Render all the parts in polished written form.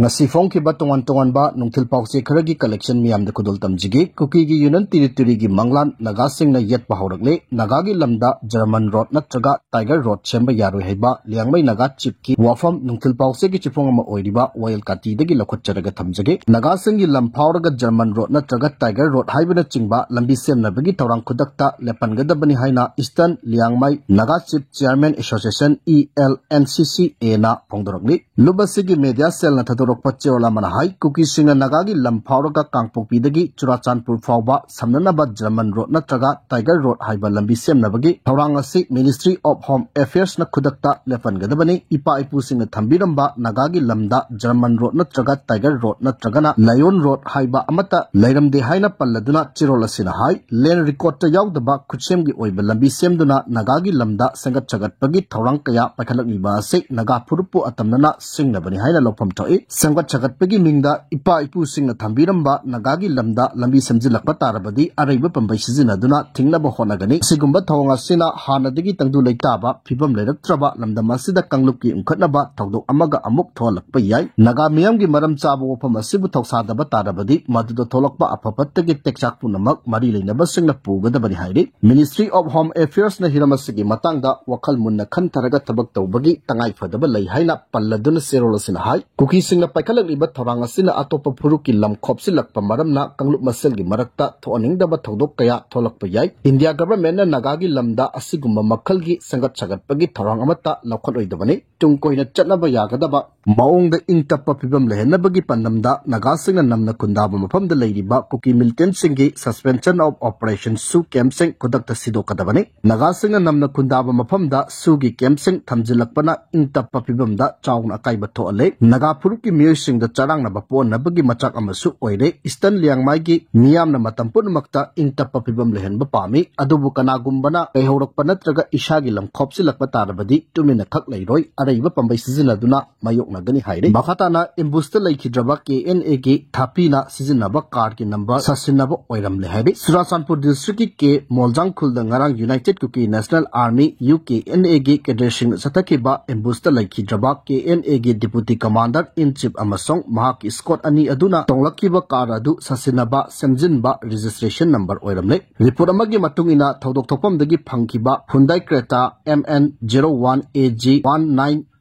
ngasi phong ki ba tongan tongan ba nungthil pause kharagi collection miyam da kudul tamjige kuki gi union territory gi manglan naga sing na yet pa horakle naga gi lamda German road natraga Tiger road chemba yaroi haiba liangmai naga chip ki wafam nungthil pause gi chipong ma oiriba oil kati da gi lakhot charaga thamjage naga sing gi lamphawraga German road natraga Tiger road haibana chingba lambi semna bagi tawrang khudakta lepan gada bani haina Eastern liangmai naga chip chairman association ELNCCA na phongdorakli lubasigi media cell na thadorok pachola manahai kuki singa nagagi lamphawraga kangpokpi dagi Churachandpur fawba samnanaba German road natraga Tiger road haiba lambi semnabagi thawrang asi Ministry of Home Affairs na khudakta lepan gadabani ipa ipu singa thambiramba nagagi lamda German road natraga Tiger road natraga na Lion road haiba amata lairamde haina palladuna chirola sina hai len record ta yawdaba khutsemgi oiba lambi semduna nagagi lamda sangat chagatpagi thawrang kaya pakhalakliba ase naga phurupu atamnana singnabani haina lokpam thoi sangat chagatpagi mingda ipa ipu singna thambiramba nagagi lamda lambi samjilakpa tarabadi araiba pambai sizinaduna thingnaba honagani sigumba thawanga sina hanadagi tangdu leitaba phibam leiraktraba lamda masida kanglupki umkhatnaba thawdok amaga amuk tholakpa yai naga miyamgi maram chaba wafam asibu thawsadaba tarabadi maduda tholakpa apapattagi tekchak punamak mari leinaba singna pugadabani hairi Ministry of Home Affairs na hiramasigi matangda wakhal munna khantaraga tabak tawbagi tangai phadaba lei haina palladuna serolasina hai kuki singna paikhalakliba thawrang asina atopa phuruki lam khopsilakpa maramna kanglup maselgi marakta thoaningdaba thawdok kaya tholakpa yai India government na nagagi lamda asigumba makhalgi sangat sagatpagi thawrang amata laukhotoidabani tungkoina chatnaba yagadaba maongda ingtappa phibam lehenabagi pandamda naga singna namna kundaba mafamda leiriba kuki militant singi suspension of operation su camp sing kudakta sidokadabani naga singna namna kundaba mafamda sugi camp sing thamjilakpana ingtappa phibamda chauna kaiba thoale naga phuruki miyoy singda charang na bapo nabagi machak amasu oire Eastern liangmai gi miyamna matam punamakta ingtappa phibam lehenba pami adubu kanagumbana kaihorakpa natraga ishagi lam khopsilakpa tarabadi tumina khak leiroi araiba pambai sizinaduna mayoknagani haire bakhatana imbusta leikidraba KNA gi thapina sizinaba car ki number sasinaba oiramle haire Churachandpur district ki Moljang khulda ngarang United Kuki National Army UKNA gi cadresing sathakiba imbusta leikidraba KNA gi deputy commander in chief amasong mahak Scott ani aduna tonglakiba car adu sasinaba semjinba registration number oiramle report amagi matungina thodok thopamdagi phangkiba Hyundai Creta MN01AG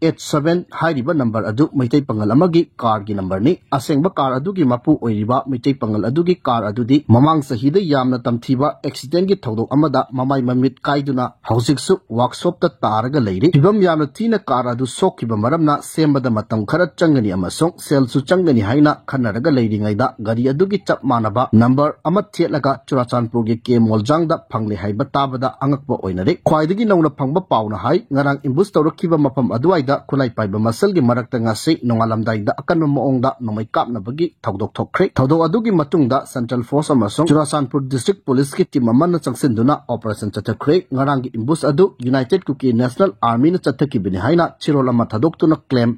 1987 hairiba number adu maitai pangal amagi car gi number ni asengba car adu gi mapu oiriba maitai pangal adu gi car adu di mamang sahida yamna tamthiba accident gi thodok amada mamai mamit kaiduna hausiksu workshop ta taraga leiri ibam yamna tina car adu sokkiba maramna sembada matam khara changani amasong sel su changani haina khanaraga leiri ngaida gari adu gi chap manaba number ama thetlaga Churachandpur gi ke Moljang da phangle haiba tabada angakba oinare khwaidagi nauna phangba pauna hai ngarang imbus tawrakiba mafam aduai Kulai paiba masalgi marakta ngasi nongalamdaida akanba maongda nomai kapnabagi thawdok thokkhre thawdok adugi matungda Central Force amasong Churachandpur District Police ki team amana changsinduna operation chathakre ngarangi imbus adu United Kuki National Army na chathakibini haina chirol ama thadoktuna claim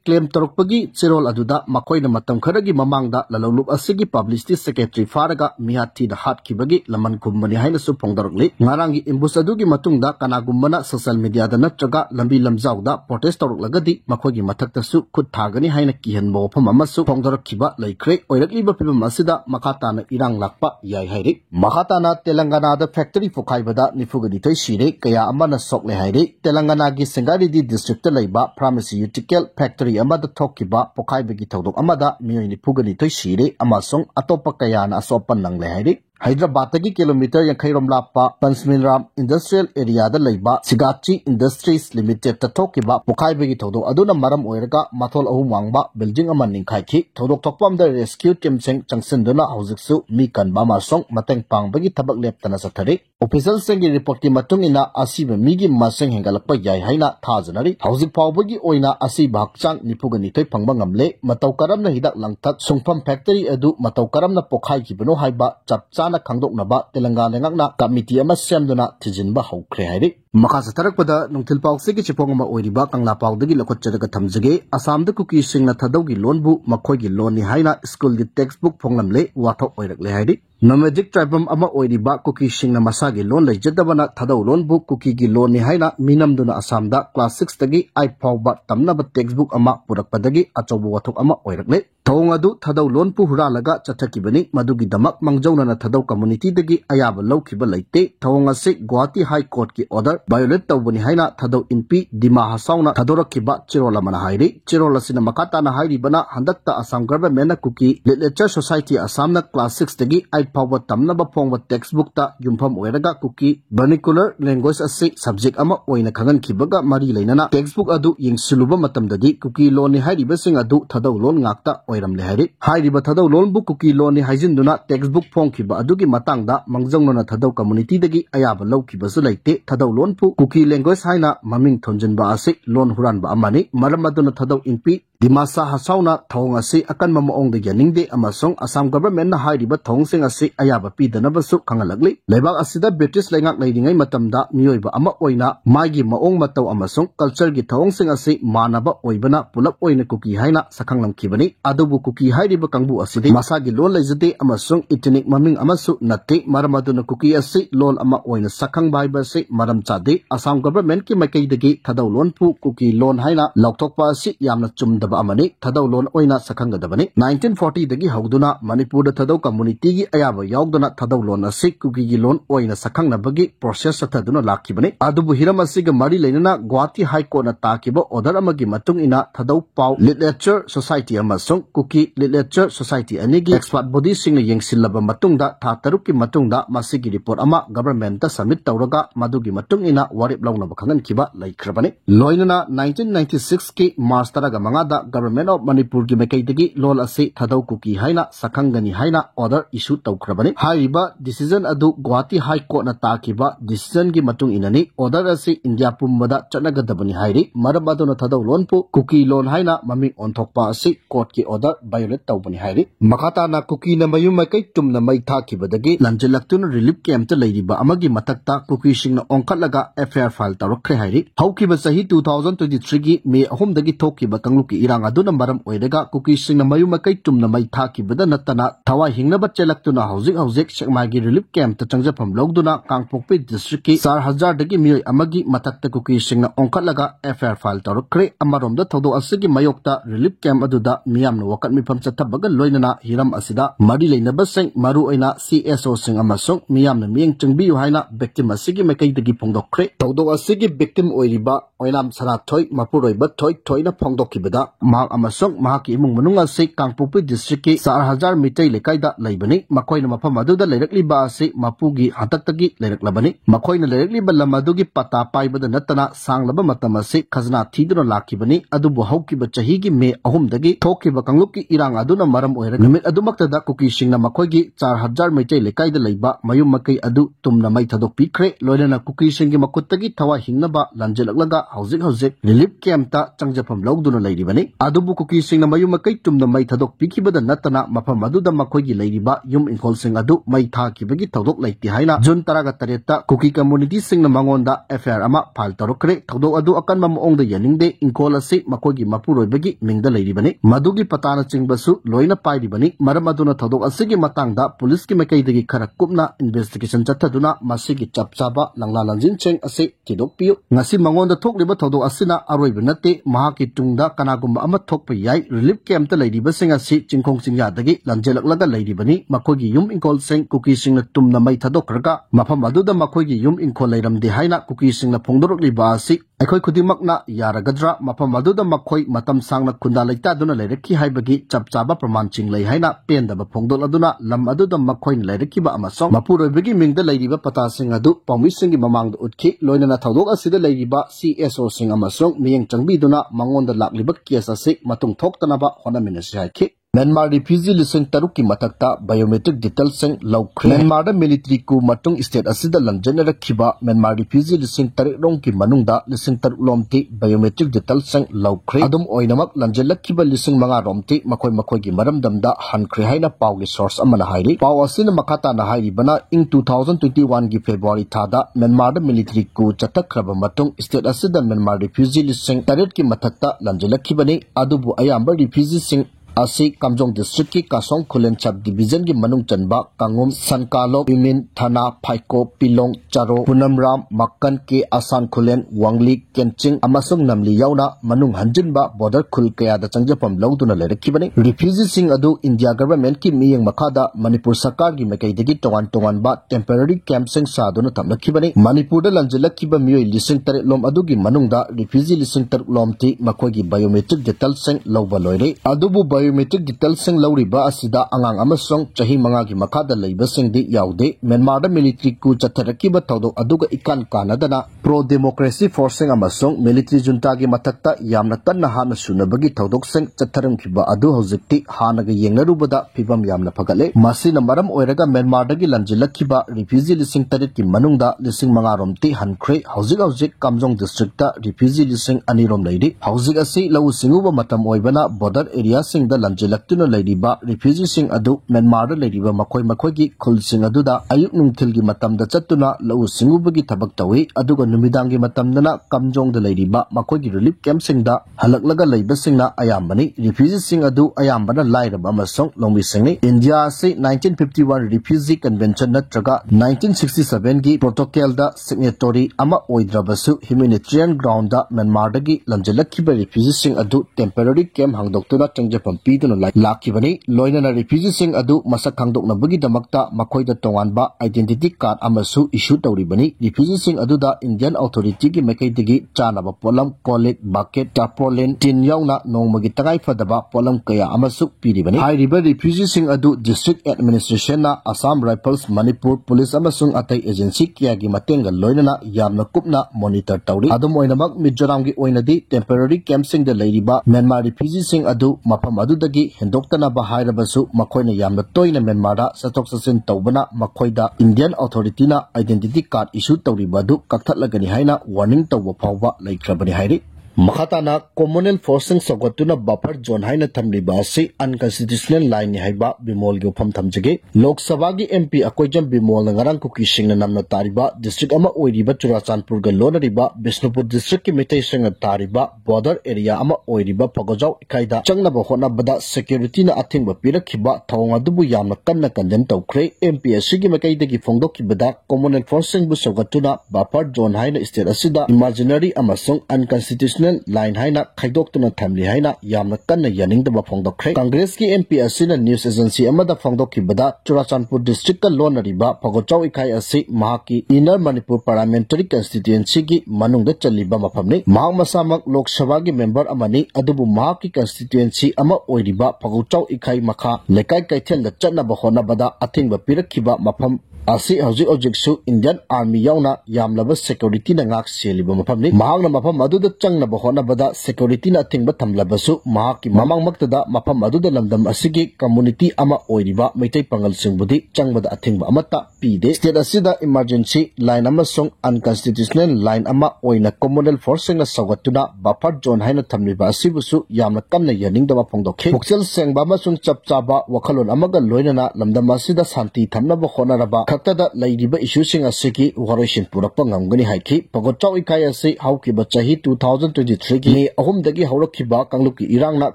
claim torokpagi chirol aduda makoina matam kharagi mamangda lalolup asigi publicity secretary faraga mihathi da hatkibagi laman kumbani haina su phongdarokli ngarangi imbus adugi matungda kanagumbana social media da natraga lambi lamjawda protest toroklagadi makoigi mathakta su khut thagani haina kihanbo pham amasu phongdarakkiba laikre oirakliba phibam asida makhatana irang lakpa yai hairi makhatana Telangana da factory pokhaibada nifugani thoi sire kaya amana sokle hairi Telangana gi Sangareddy district ta leiba pharmaceutical factory amada thokkiba pokhaibagi thodok amada miyoi nifugani thoi sire amasong atopa kayana asopan nangle hairi Hyderabad ki kilometer yankairom lapa Pansminram Industrial Area da leiba Sigachi Industries Limited ta thokiba pokhaibagi thodok aduna maram oiraga mathol ahum wangba building ama ningkhaiki thodok thokpam da rescue team sing changsinduna haujiksu mi kanba masong mateng pangbagi thabak leptana sathari official sengi report ki matungina asiba migi maseng hengalakpa yai haina thajanari haujik pawbagi oina asiba hakchang nipugani thoi phangba ngamle matau karamna hidak langthak sungpham factory adu matau karamna pokhai kibano haiba chapcha na khangdoknaba Telangana ngakna committee ama semduna thijinba haukhre hairi Maka satarakpada nungthil pawse ki chipong ama oiriba kangla pawdagi lokhotchadaga thamjage Assamda kuki singna thadawgi lonbu makhoigi lon ni haina school gi textbook phonglamle wathok oirakle haidi nomadic tribe ama oiriba kuki singna masagi lon leijadabana thadaw lonbu kuki gi lon ni haina minamduna Assamda class 6 tagi 8 phawba tamnaba textbook ama purakpadagi achobu wathok ama oirakle thong adu thadaw lon pu huralaga chathakibani madugi damak mangjawna thadaw community dagi ayaba lawkhiba leite thong ase Guwahati High Court ki order violate tawbani haina thadaw inpi Dima Hasauna thadorokhiba chirola mana hairi chirola sina makata na hairi bana handakta Assam government na kuki literature society Assamna class 6 tagi 8 phawba tamnaba phongba textbook ta yumpham oiraga kuki vernacular language ase subject ama oina khangan khibaga mari leinana textbook adu yingsiluba matamdadi kuki lon ni hairi basing adu thadaw lon ngakta oiramle hairi hairiba thadaw lon bu kuki lon ni haijinduna textbook phongkhiba adugi matangda mangjongna thadaw community dagi ayaba lawkhibasu leite thadaw lon pu kuki language haina maming thonjinba ase lon huranba amani maram aduna thadaw inpi Dimasa Hasauna thong ase akanma maong de yaningde amasong Assam government na hairiba thongsing ase ayaba pidanabasu khangalagli lebak asida British lengak leiringai matamda miyoiba ama oina magi maong mataw amasong culture gi thongsing ase manaba oibana pulap oina kuki haina sakhanglamkhibani adubu kuki hairiba kangbu asidi masagi lon leijade amasong ethnic maming amasu natte maramaduna kuki ase lon ama oina sakhang baiba se maram chade Assam government ki maikaidagi thadaw lon pu kuki lon haina laukthokpa ase yamna chumda amani thadaw lon oina sakhangadabani 1940 dagi hawduna Manipur da thadaw community gi ayaba yawduna thadaw lon ase kuki gi lon oina sakhangnabagi process athaduna lakhibani adubu hiram asiga mari leinana Guwahati High Court na takiba order amagi matung ina thadaw paw literature society amasong kuki literature society anigi expert body sing yengsilaba matungda tha taruk ki matungda masigi report ama government ta submit tawraga madugi matung ina warip lawnaba khangan khiba laikhrabani loinana 1996 ki March taraga mangada Government of Manipur ki mekaidagi lol ase thadaw kuki haina sakhangani haina order issue tawkhrabani haiba decision adu Guwahati High Court na takiba decision gi matung inani order ase India pumbada chanagadabani hairi maram aduna thadaw lon pu kuki lon haina maming onthokpa ase court ki order violate tawbani hairi makata na kuki na mayum makai tumna mai thakibadagi lanjelaktuna relief camp ta leiriba amagi matakta kuki singna onkhatlaga FIR file tawrakre hairi haukiba sahi 2023 gi May 3 dagi thokiba kangluki irang aduna maram oirega kuki singna mayuma kai tumna mai thakibada natana thawa hingnaba chelaktuna hauzik sekmagi relief camp ta changjapam logduna Kangpokpi district ki 4000 dagi miyoi amagi matakta kuki singna onkhatlaga FIR file tawrakre amaromda thodo asigi mayokta relief camp aduda miyamna wakat mifam chathabaga loinana hiram asida mari leinaba sing maru oina CSO sing amasong miyamna miyeng changbiyu haina victim asigi makai dagi phongdokre thodo asigi victim oiriba oinam sarathoi mapuroiba thoina phongdokkibada mahak amasong mahaki imung manung ase Kangpokpi district ki 4000 mitai lekaida leibani makoina mafam aduda leirakliba ase mapugi hataktagi leiraklabani makoina leirakliba lamadugi pata paibada natana sanglaba matam ase khazna thiduna lakhibani adubu haukiba chahigi May 3 dagi thokiba kangluki irang aduna maram oira numit adumaktada kuki singna makoigi 4000 mitai lekaida leiba mayum makai adu tumna mai thadok pikre loinana kuki singi makuttagi thawa hingnaba lanjelaklaga hauzik relief camp ta changjapam logduna leiribani adubu kuki singna mayum makai tumna mai thadok pikibada natana mafam aduda makoigi leiriba yum inkol sing adu mai thakibagi thodok leiti haina June 13 ta kuki community singna mangonda FIR ama file tawrakre thodok adu akanma maongda yaningde inkol ase makoigi mapuroibagi mingda leiribani madugi patana chingbasu loina pairibani maram aduna thodok asigi matangda police ki makaidagi khara kupna investigation chathaduna masigi chapchaba langla lanjin cheng ase tidokpiu ngasi mangonda thokliba thodok asina aroiba nate mahaki tungda kanagumba ama thokpa yai relief camp ta leiriba sing asi chingkhong singya dagi lanjelaklaga leiribani makoigi yum inkol sing kuki singna tumna mai thadokraga mafam aduda makoigi yum inkol leiramde haina kuki singna phongdorokliba asi akhoi khudimakna yaragadra mafam aduda makhoi matam sangna khunda leita duna leirakhi haibagi chapchaba praman chinglei haina pendaba phongdoladuna lam aduda makhoin leirakhiba amasong mapuroibagi mingda leiriba pata sing adu pawmi singi mamangda utkhi loinana thodok asida leiriba CSO sing amasong miyeng changbiduna mangonda lakliba case ase matung thoktanaba honaminasi haikhi Myanmar refugee lising taruk ki mathakta biometric details sing lawkhre Myanmar da military ku matung state asida lamjana rakhiba Myanmar refugee lising tarik rong ki manungda lising taruk lomti biometric details sing lawkhre adum oinamak lamjalakhiba lising manga romti makoi gi maramdamda hankhre haina pawgi source amana hairi paw asina makata na hairi bana ing 2021 gi February thada Myanmar da military ku chatakhraba matung state asida Myanmar refugee lising tarik ki mathakta lamjalakhibani adubu ayamba refugee sing Asi Kamjong district ki Kasong Khulen Chap division ki manung chanba Kangum Sankalok Bimin Thana Phaiko Pilong Charo Punamram Makkan ke Asan Khulen Wangli Kenching amasung namli yauna manung hanjinba border khul kaya da changjapam lawduna lerakibani refugee sing adu India government ki miyeng makhada Manipur sarkar gi mekaidagi tongan ba temporary camp sing saduna tamlakibani Manipur da lanjilakkiba miyoi lising tare lom adu gi manungda refugee lising tar lom ti makoi gi biometric details sing lawba loire adubu biometric details sing lawriba asida angang amasong chahi manga gi makhada leiba sing di yaude Myanmar da military ku chatharakiba tawdo aduga ikan kanadana pro democracy forcing amasong military junta gi mathakta yamna tanna hana sunabagi tawdok sing chatharamkiba adu hojikti hanaga yengnarubada phibam yamna phagale masina maram oiraga Myanmar da gi lanjilakkiba refugee lising tarit ki manungda lising manga romti hankhre hojik Kamjong district da refugee lising anirom leidi hojik asi lawu singuba matam oibana border area sing da lanjilaktuna leiriba refugee sing adu Myanmar da leiriba makoi gi khul sing adu da ayuk nungthil gi matam da chatuna lawu singuba gi thabak tawi aduga numidang gi matam dana Kamjong da leiriba makoi gi relief camp sing da halaklaga leiba sing na ayambani refugee sing adu ayambana lairaba amasong longmi singni India se 1951 refugee convention natraga 1967 gi protocol da signatory ama oidrabasu humanitarian ground da Myanmar da gi lanjilakkiba refugee sing adu temporary camp hangdoktuna changjapam piduna lakibani loinana refugee sing adu masak hangdoknabagi damakta makoida tonganba identity card amasu issue tawribani refugee sing adu da Indian authority gi mekaidigi chanaba polam kolik bucket tarpaulin tin yauna nongmagi tangai fadaba polam kaya amasu piribani hairiba refugee sing adu district administration na Assam Rifles Manipur police amasung atai agency kya gi matenga loinana yamna kupna monitor tawri adum oinamak Mizoram gi oinadi temporary camp sing da leiriba Myanmar refugee sing adu mafam adudagi hendoktana ba hairabasu makoina yamna toina Myanmar da satok sasin tawbana makoida Indian authority na identity card issue tawriba du kakthatlagani haina warning tawba phawba laikhrabani hairi Makhatana communal forcing sogotuna buffer zone haina thamliba asi unconstitutional line ni haiba bimol gi pham thamjage Lok Sabha gi MP akoijam bimol ngarang ku kising na namna tariba district ama oiriba Churachandpur ga lonariba Bishnupur district ki mitai singa tariba border area ama oiriba Phagojau ikaida changnaba hona bada security na athingba pirakhiba thawng adubu yamna kanna condemn tawkhre MP asigi makaidagi phongdokibada communal forcing bu sogotuna buffer zone haina state asida imaginary amasung unconstitutional line haina khaidokna thamli haina yamna kanna yaningdaba phongdokre Congress ki MP asina news agency amada phongdokibada Churachandpur district ka lonariba Phagojau ikai asi mahaki Inner Manipur parliamentary constituency gi manungda chaliba mafamni mahak masamak Lok Sabha gi member amani adubu mahaki constituency ama oiriba Phagojau ikai makha lekai kaithel da chatnaba honabada athingba pirakhiba mafam asi hojik su Indian Army yauna yamlaba security na ngak seliba mafamni mahakna mafam aduda changnaba honabada security na thingba thamlabasu mahaki mamangmaktada mafam aduda lamdam asigi community ama oiriba meitai pangal singbudi changbada athingba amata pide state asida emergency line amasong unconstitutional line ama oina communal forcing na sagatuna buffer zone haina thamliba asibusu yamna kanna yaningdaba phongdokhe pukchel sengba amasong chapchaba wakhalon amaga loinana lamdam asida santi thamnaba honaraba khaktada leiriba issue sing asigi waroishin purakpa ngamgani haiki Phagojau ikai asi haukiba chahi 2023 gi ahumdagi haurakhiba kangluki irangna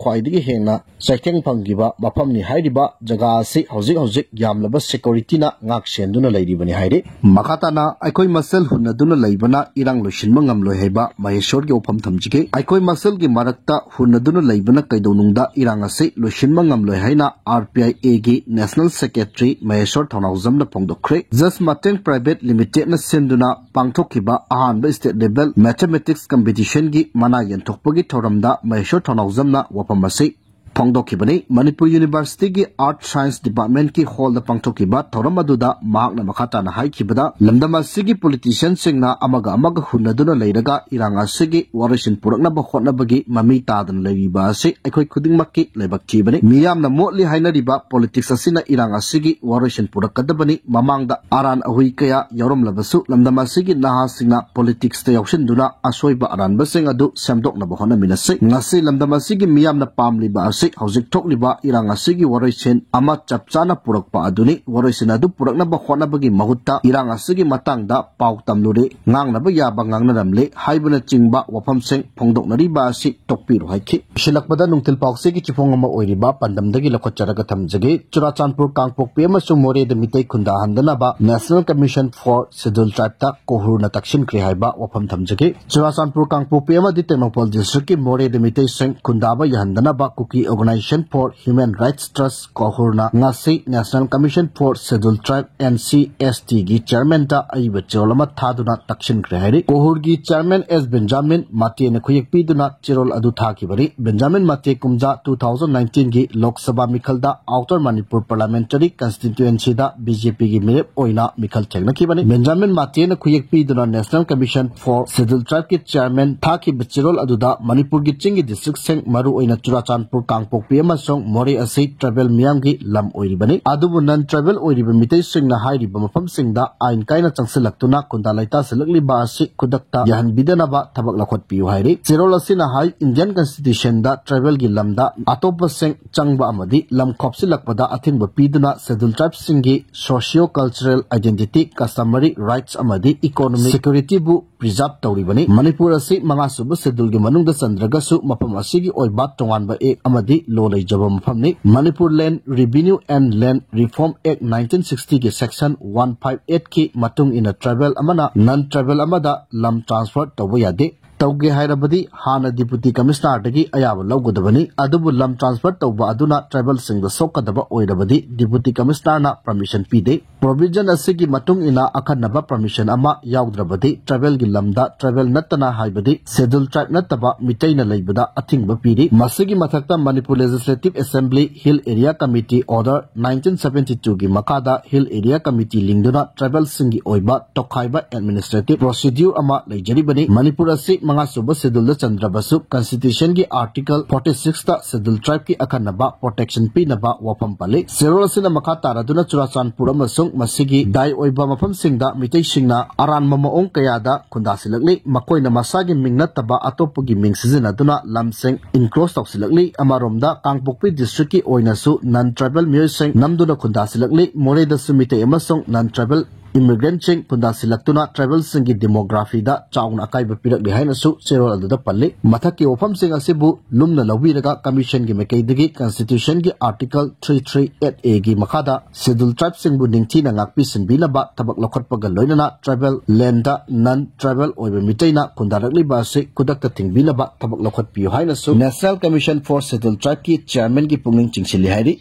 khwaidigi hengna saitheng phanggiba mafamni hairiba jaga asi hojik yamlaba security na ngak senduna leiribani hairi makhatana aikoi masal hunaduna leibana irang loishinma ngamloi haiba Maheshwar gi ofam thamjige aikoi masal gi marakta hunaduna leibana kaidonungda irang asi loishinma ngamloi haina RPIA gi National Secretary Maheshwar Thonawjamna phongdokre Just Mateng Private Limited na senduna pangthokkiba ahanba state level mathematics competition gi mana yenthokpagi thoramda Maheshwar Thonawjamna wafam asi फोंदोखिबनी Manipur university की art science department की hall पांथोखिबा थौरम अदुदा महाकना मखाताना हाइखिबदा लमदम असिगी पॉलिटिशियन सिंगना अमगा अमगा हुनदुना लेरगा इरांग असिगी वारिसन पुरकनब होटनबगी ममी तादन लेरिबा असि अखोय खुदिंगमक्की लेबक्थिबनी मियामना मोटली हाइनरिबा पॉलिटिक्स असिना इरांग असिगी वारिसन पुरकदबनी ममांगदा आरान अहुई कया यौरमलबसु लमदम असिगी नाहासिंगना पॉलिटिक्स ते यौसिनदुना असोइबा अरानबसिंग अदु सेमदोकनब होनमिनसि ngasi लमदम असिगी मियामना पामलिबा असि हौजिक थोकलिबा इरांग असिगी वारिसन अमा चपचाना पुरकपा अदुनी वारिसन अदु पुरकनब होटनबगी महुत्ता इरांग असिगी मतंगदा पाउ तमलुरे ngangnaba yaba ngangnamle haibuna chingba wafamseng phongdoknariba asi tokpiru haiki shilakpada nungtil paukse ki chifongama oiriba pandamdagi lokhacharaga thamjage Churachandpur Kangpokpi amasung More de Mitei khunda handanaba National Commission for Scheduled Tribe ta kohuruna takshin kri haiba wafam thamjage Churachandpur Kangpokpi amadi Technopol district ki More de Mitei seng khundaba yahandanaba Kuki Organization for Human Rights Trust kohuruna ngasi National Commission for Scheduled Tribe NCST gi chairman ta aiba cholama thaduna takshin kri hairi kohur gi chairman S Benjamin Mate ne khuyek piduna chirol adu thaki bari Benjamin Mate kumja 2019 gi Lok Sabha mikhalda Outer Manipur Parliamentary Constituency da BJP gi mep oina mikhal thengna ki bani Benjamin Mate ne khuyek piduna National Commission for Scheduled Tribe ki chairman thaki chirol adu da Manipur gi chingi district seng maru oina Churachandpur Kangpokpi amasung More asi tribal miyam gi lam oiri bani adubu non tribal oiri ba mitei sing na hairi ba mafam sing da ain kaina changsilaktuna kunda laita selakli ba asi kudakta yahan bidanaba thabak lakhot piu hairi chirol asina hai Indian Constitution da tribal gi lamda atopa seng changba amadi lam khopsilakpada athingba piduna scheduled tribes singi socio cultural identity customary rights amadi economic security bu preserve tawribani Manipur asi manga subu schedule gi manungda chandragasu mafam asigi oiba tonganba ek amadi lo leijaba mafamni Manipur Land Revenue and Land Reform Act 1960 ki section 158 ki matung ina tribal amana non tribal amada lam transfer tawba yade tawge hairabadi hana deputy commissioner dagi ayaba lawgodabani adubu lam transfer tawba aduna tribal singda sokadaba oirabadi deputy commissioner na permission pide provision asigi matung ina akhanaba permission ama yaugdrabadi tribal gi lamda tribal natana haibadi scheduled tribe nataba mitaina leibada athingba piri masigi mathakta Manipur Legislative Assembly Hill Area Committee Order 1972 gi makada Hill Area Committee lingduna tribal singi oiba tokhaiba administrative procedure ama leijaribani Manipur asi manga suba schedule da chandrabasu Constitution ki Article 46 ta scheduled tribe ki akhanaba protection pinaba wafam pali serol asina makha taraduna Churachandpur amasung masigi dai oiba mafam singda mitei singna aran mamaong kayada khunda silakli makoina masagi mingna taba atopugi ming sizinaduna lamseng enclose toksilakli amaromda Kangpokpi district ki oinasu non tribal music namduna khunda silakli More da sumite amasung non tribal immigrant ching kunda silaktuna tribal singi demography da chauna akai ba pirak behaina su serol adu da palle mathaki ofam sing asibu lumna lawiraga commission gi mekai digi Constitution gi Article 338A gi makhada scheduled tribe sing bu ningthi na ngakpi sinbina ba tabak lokhot pagal loinana tribal land da non tribal oibe mitaina kunda rakli ba se kudakta tingbina ba tabak lokhot piu haina su National Commission for Scheduled Tribe ki chairman gi pungning chingchili hairi